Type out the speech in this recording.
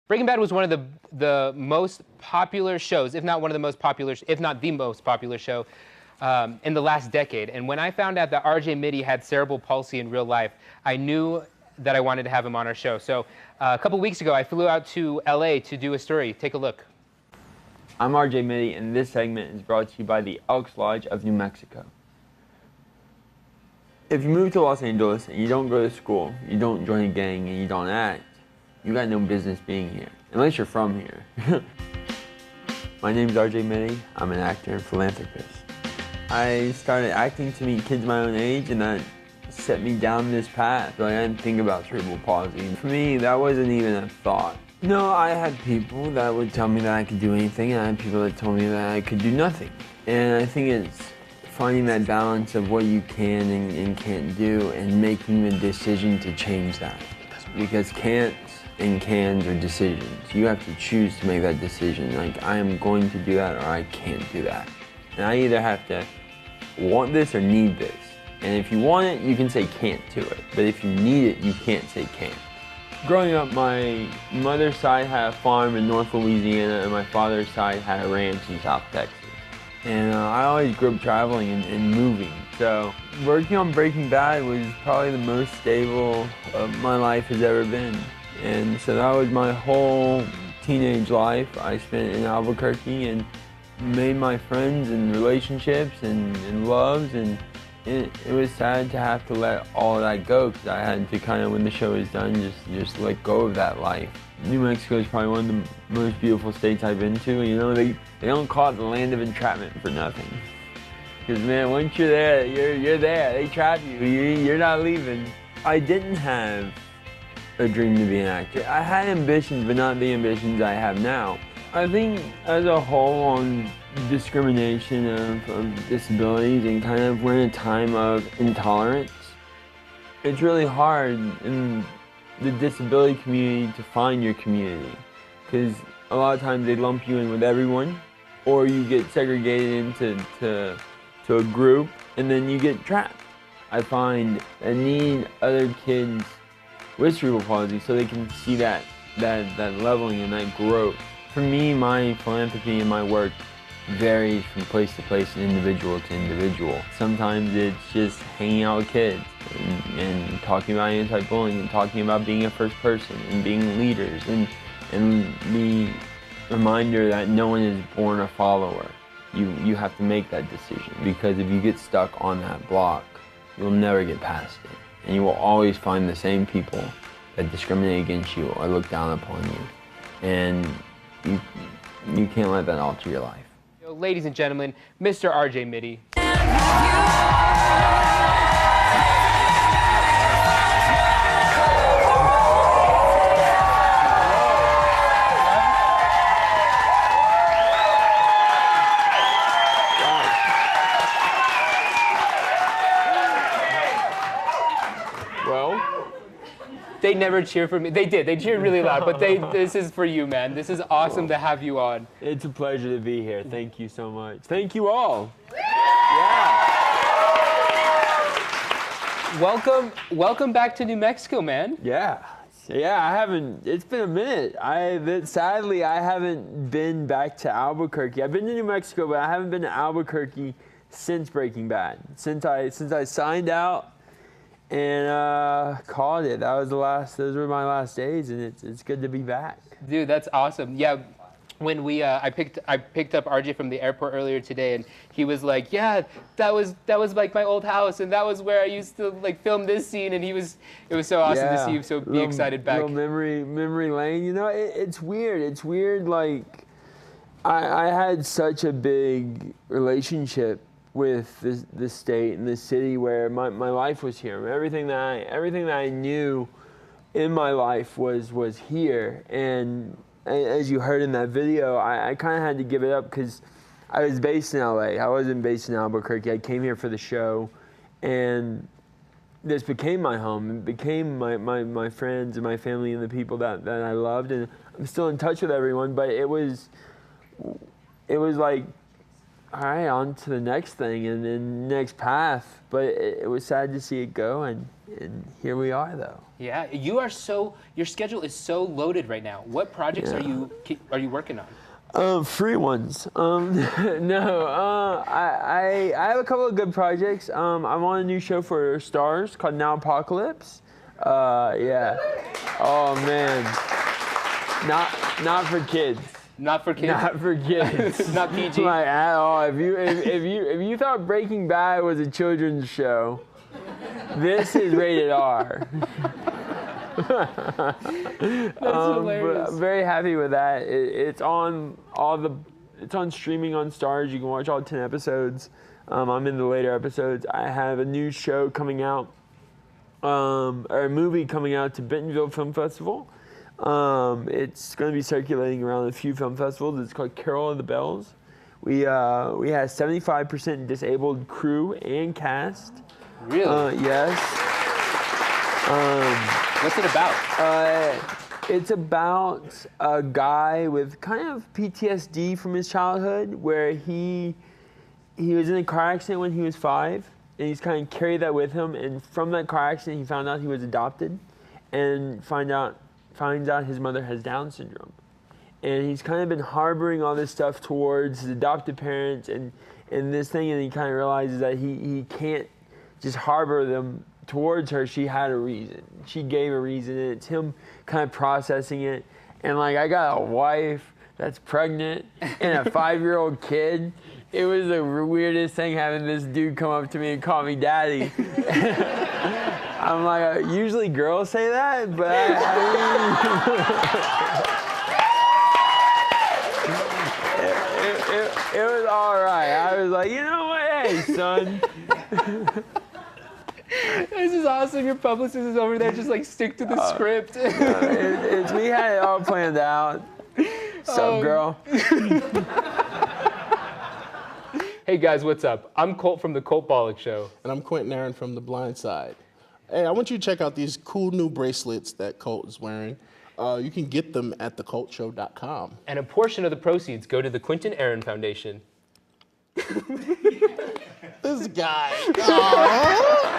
Breaking Bad was one of the most popular shows, if not one of the most popular, if not the most popular show in the last decade. And when I found out that RJ Mitte had cerebral palsy in real life, I knew that I wanted to have him on our show. So a couple weeks ago, I flew out to LA to do a story. Take a look. I'm RJ Mitte, and this segment is brought to you by the Elks Lodge of New Mexico. If you move to Los Angeles and you don't go to school, you don't join a gang, and you don't act, you got no business being here, unless you're from here. My name's RJ Mitte. I'm an actor and philanthropist. I started acting to meet kids my own age, and that set me down this path. Like, I didn't think about cerebral palsy. For me, that wasn't even a thought. No, I had people that would tell me that I could do anything, and I had people that told me that I could do nothing. And I think it's finding that balance of what you can and can't do, and making the decision to change that. Because can'ts and cans are decisions. You have to choose to make that decision. Like, I am going to do that or I can't do that. And I either have to want this or need this. And if you want it, you can say can't to it. But if you need it, you can't say can't. Growing up, my mother's side had a farm in North Louisiana, and my father's side had a ranch in South Texas. And I always grew up traveling and moving. So working on Breaking Bad was probably the most stable my life has ever been. And so that was my whole teenage life. I spent in Albuquerque and made my friends and relationships and loves, and it was sad to have to let all of that go, because I had to kind of, when the show was done, just let go of that life. New Mexico is probably one of the most beautiful states I've been to. You know, they don't call it the land of entrapment for nothing. Because, man, once you're there, you're there. They trap you. You're not leaving. I didn't have a dream to be an actor. I had ambitions, but not the ambitions I have now. I think as a whole on discrimination of disabilities, and kind of we're in a time of intolerance, it's really hard in the disability community to find your community, because a lot of times they lump you in with everyone, or you get segregated into a group, and then you get trapped. I find I need other kids with cerebral palsy so they can see that leveling and that growth. For me, my philanthropy and my work varies from place to place and individual to individual. Sometimes it's just hanging out with kids and talking about anti-bullying and talking about being a first person and being leaders, and the reminder that no one is born a follower. You have to make that decision, because if you get stuck on that block, you'll never get past it. And you will always find the same people that discriminate against you or look down upon you. And you can't let that alter your life. Ladies and gentlemen, Mr. RJ Mitte. They never cheer for me. They did. They cheered really loud, but this is for you, man. This is awesome to have you on. It's a pleasure to be here. Thank you so much. Thank you all. Yeah. Welcome back to New Mexico, man. Yeah, I haven't, it's been a minute. Sadly, I haven't been back to Albuquerque. I've been to New Mexico, but I haven't been to Albuquerque since Breaking Bad. Since I signed out and called it. Those were my last days, and it's good to be back. Dude, that's awesome. Yeah, when I picked up RJ from the airport earlier today, and he was like, yeah, that was like my old house, and that was where I used to like film this scene, and it was so awesome to see you be excited back. Little memory lane. You know, it's weird. It's weird. Like, I had such a big relationship with the state and the city, where my life was here. Everything that I knew in my life was here. And as you heard in that video, I kind of had to give it up, because I was based in LA. I wasn't based in Albuquerque. I came here for the show, and this became my home. It became my friends and my family and the people that I loved. And I'm still in touch with everyone, but it was like all right, on to the next thing and then next path. But it was sad to see it go, and here we are, though. Yeah, your schedule is so loaded right now. What projects are you working on? Free ones. No, I have a couple of good projects. I'm on a new show for Stars called Now Apocalypse. Yeah. Oh man. Not for kids. Not for kids. Not for kids. Not PG. Like at all. If you thought Breaking Bad was a children's show, this is rated R. That's hilarious. But I'm very happy with that. It's on streaming on Stars. You can watch all 10 episodes. I'm in the later episodes. I have a new show coming out, or a movie coming out to Bentonville Film Festival. It's going to be circulating around a few film festivals. It's called Carol of the Bells. We have 75% disabled crew and cast. Really? Yes. What's it about? It's about a guy with kind of PTSD from his childhood, where he was in a car accident when he was 5, and he's kind of carried that with him. And from that car accident, he found out he was adopted, and finds out his mother has Down syndrome. And he's kind of been harboring all this stuff towards his adopted parents and this thing, and he kind of realizes that he can't just harbor them towards her. She had a reason. She gave a reason, and it's him kind of processing it. And like, I got a wife that's pregnant and a 5-year-old kid. It was the weirdest thing having this dude come up to me and call me daddy. I'm like, usually girls say that, but it was all right. I was like, you know what, hey, son. This is awesome. Your publicist is over there just like stick to the script. We had it all planned out. Sup, girl? Hey guys, what's up? I'm Colt from the Colt Balok Show. And I'm Quentin Aaron from The Blind Side. Hey, I want you to check out these cool new bracelets that Colt is wearing. You can get them at thecoltshow.com. And a portion of the proceeds go to the Quentin Aaron Foundation. This guy. Aww.